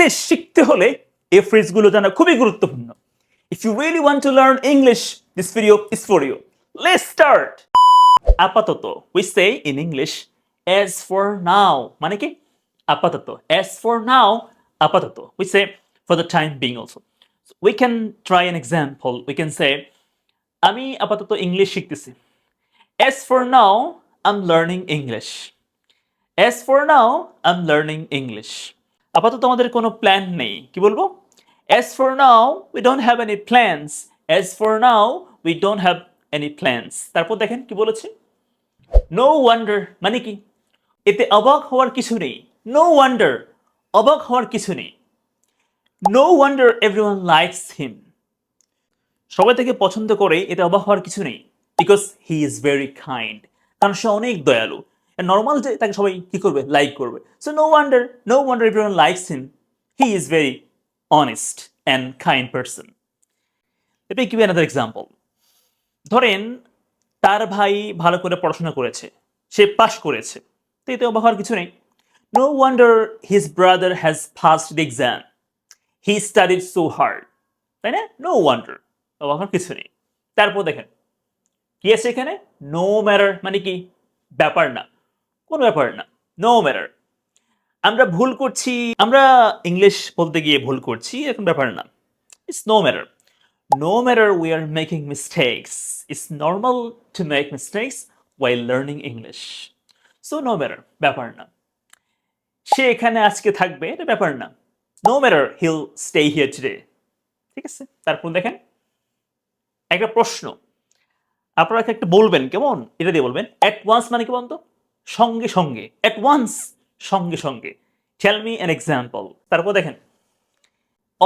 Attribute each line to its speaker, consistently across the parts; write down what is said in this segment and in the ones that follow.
Speaker 1: English শিখতে হলে এই ফ্রেজগুলো জানা খুবই গুরুত্বপূর্ণ। If you really want to learn English, this video is for you. Let's start. আপাতত, we say in English as for now, মানে কি আপাতত, as for now, আপাতত, we say for the time being also. So we can try an example. We can say আমি আপাতত English শিখতেছি। As for now, I'm learning English. As for now, I'm learning English. আপাতত আমাদের কোনো plan নেই, কি বলবো? As for now, we don't have any plans. As for now, we don't have any plans. তারপর দেখেন কি বলেছে? No wonder, মানে কি? এতে অবাক হওয়ার কিছু নেই। No wonder, অবাক হওয়ার কিছু নেই। No wonder everyone likes him. সবাই তাকে পছন্দ করে, এতে অবাক হওয়ার কিছু নেই। Because he is very kind. কারণ সে অনেক দয়ালু। নর্মাল যে তাকে সবাই কি করবে? লাইক করবে। So no wonder everyone likes him. He is very honest and kind person. Let me give you another example. ধরেন তার ভাই ভালো করে পড়াশোনা করেছে, সে পাশ করেছে, তো এতে অবাক হওয়ার কিছু নেই। No wonder his brother has passed the exam. He studied so hard. তাই না? No wonder, অবাক হওয়ার কিছু নেই। তারপর দেখেন কি আছে এখানে? No matter, মানে কি? ব্যাপার না, কোনো ব্যাপার না। No matter. আমরা ভুল করছি, আমরা ইংলিশ বলতে গিয়ে ভুল করছি, এখন ব্যাপার না। It's no matter. No matter we are making mistakes. It's normal to make mistakes while learning English. So no matter, ব্যাপার না। সে এখানে আজকে থাকবে, এটা ব্যাপার না। No matter he'll stay here today. ঠিক আছে? তারপর দেখেন একটা প্রশ্ন, আপনারা একটা বলবেন, কেমন? এটা দিয়ে বলবেন। At once মানে কি বলতো? সঙ্গে সঙ্গে। At once, সঙ্গে সঙ্গে। Tell me an example. তারপর দেখেন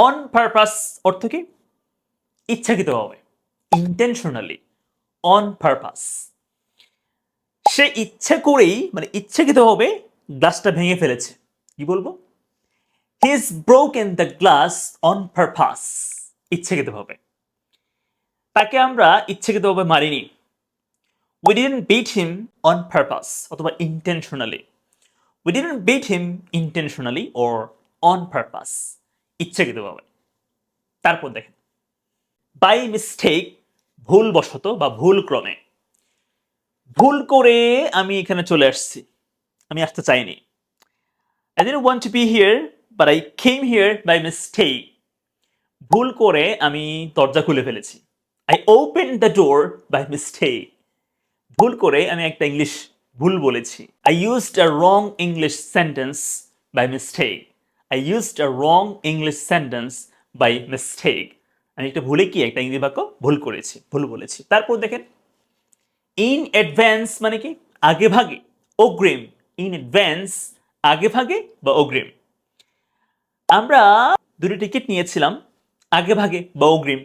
Speaker 1: on purpose অর্থ কি? ইচ্ছাকৃতভাবে, intentionally, on purpose. সে ইচ্ছে করেই, মানে ইচ্ছাকৃতভাবে গ্লাসটা ভেঙে ফেলেছে, কি বলবো? He has broken the glass on purpose. ইচ্ছাকৃতভাবে। তাকে আমরা ইচ্ছাকৃতভাবে মারিনি। We didn't beat him on purpose অথবা intentionally. We didn't beat him intentionally or on purpose. ইচ্ছাকৃতভাবে। তারপর দেখেন বাই মিস্টেক, ভুলবশত বা ভুল ক্রমে। ভুল করে আমি এখানে চলে আসছি, আমি আসতে চাইনি। I didn't want to be here, but I came here by mistake. ভুল করে আমি দরজা খুলে ফেলেছি। I opened the door by mistake. ভুল করে আমি একটা ইংলিশ ভুল বলেছি। I used a wrong English sentence by mistake. I used a wrong English sentence by mistake. আমি একটা ভুলে কি একটা ইংরেজি বাক্য ভুল করেছি, ভুল বলেছি। তারপর দেখেন ইন অ্যাডভান্স মানে কি? আগে ভাগে, অগ্রিম। ইন অ্যাডভান্স, আগে ভাগে বা অগ্রিম। আমরা দুটো টিকিট নিয়েছিলাম আগে ভাগে বা অগ্রিম।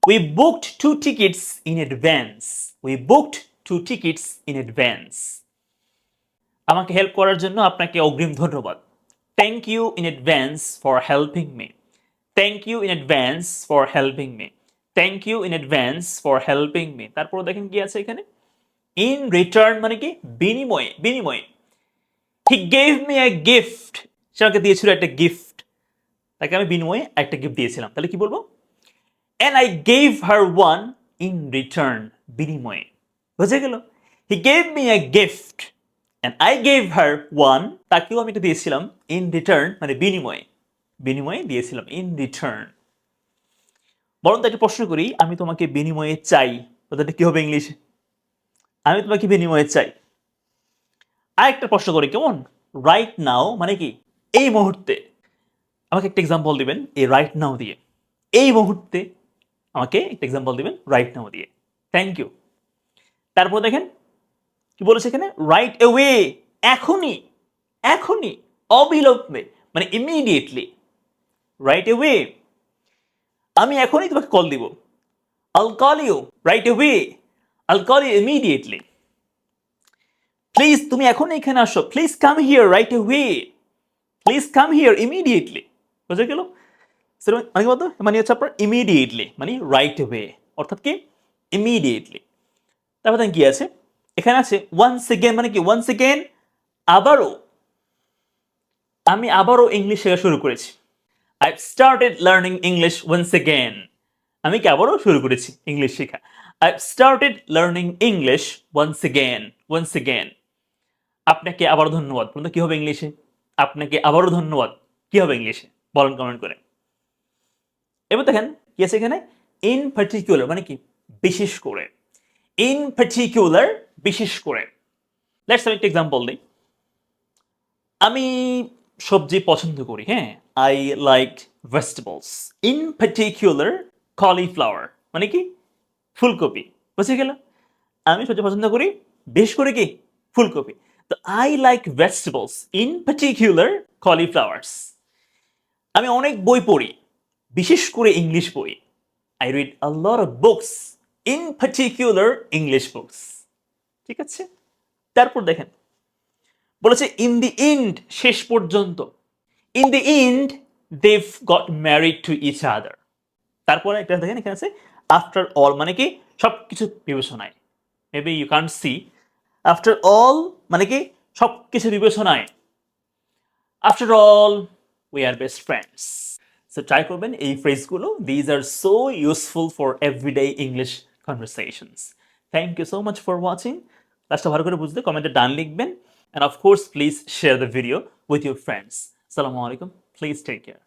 Speaker 1: We booked 2 tickets in advance. We booked 2 tickets in advance. আমাকে হেল্প করার জন্য আপনাকে অগ্রিম ধন্যবাদ। Thank you in advance for helping me. Thank you in advance for helping me. Thank you in advance for helping me. তারপর দেখেন কি আছে এখানে? In return মানে কি? বিনিময়ে, বিনিময়ে। He gave me a gift. সে আমাকে দিয়েছিল একটা গিফট। তাকে আমি বিনিময়ে একটা গিফট দিয়েছিলাম। তাহলে কি বলবো? And I gave her one in return. বিনিময়ে। বুঝে গেল? He gave me a gift and I gave her one. তাকেও আমি এটা দিয়েছিলাম in return, মানে বিনিময়ে। বিনিময়ে দিয়েছিলাম in return. বরং তো একটা প্রশ্ন করি, আমি তোমাকে বিনিময়ে চাই। কথাটা কি হবে ইংলিশে? আমি তোমাকে বিনিময়ে চাই। আরেকটা প্রশ্ন করি, কেমন? রাইট নাও মানে কি? এই মুহূর্তে। আমাকে একটা এক্সাম্পল দিবেন এই রাইট নাও দিয়ে। এই মুহূর্তে আমাকে একটা এক্সাম্পল দিবেন রাইট নাও দিয়ে। Thank you. তারপর দেখেন কি বলেছে এখানে? রাইট অ্যাওয়ে, এখনই, এখনই, অবিলম্বে, মানে ইমিডিয়েটলি। রাইট অ্যাওয়ে, আমি এখনই তোমাকে কল দিব। I'll call you right away. I'll call you immediately. Please তুমি এখন এখানে আসো। Please come here right away. Please come here immediately. বুঝে গেল? মানে কি বলতো? মানে হচ্ছে আপনার ইমিডিয়েটলি, মানে রাইট অ্যাওয়ে, অর্থাৎ কি ইমিডিয়েটলি। তারপর কি আছে এখানে? আছে ওয়ান্স এগেন, মানে কি ওয়ান্স এগেন, আবারও। আমি আবারও ইংলিশ শেখা শুরু করেছি। I've started learning English once again. আমি কি আবারও শুরু করেছি ইংলিশ শেখা। I've started learning English once again. Once again. আপনাকে আবারও ধন্যবাদ। বলুন তো কি হবে ইংলিশে? আপনাকে আবারও ধন্যবাদ। কি হবে ইংলিশে? বলেন কমেন্ট করে। এবার দেখেন কি আছে এখানে? In particular মানে কি? বিশেষ করে। In particular বিশেষ করে। লেটস আমি একটা এক্সাম্পল দিই। আমি সবজি পছন্দ করি, হ্যাঁ? I like vegetables. In particular cauliflower মানে কি? ফুলকপি। বুঝে গেল? আমি সবজি পছন্দ করি, বিশেষ করে কি? ফুলকপি। তো I like vegetables, in particular cauliflowers. আমি অনেক বই পড়ি, বিশেষ করে ইংলিশ বই। I read a lot of books, in particular English books. ঠিক আছে? তারপর দেখেন বলেছে ইন দি এন্ড শেষ পর্যন্ত। In the end they got married to each other. তারপরে একটা দেখেন এখানে আছে আফটার অল মানে কি সবকিছু বিবেচনায়। Maybe you can't see after all মানে কি সবকিছু বিবেচনায়। After all we are best friends. So try করবেন এই ফ্রেজগুলো। These are so useful for everyday English conversations. Thank you so much for watching. ক্লাসটা ভালো করে বুঝতে কমেন্টে ডান লিখবেন। And of course, please share the video with your friends. Assalamu alaikum. Please take care.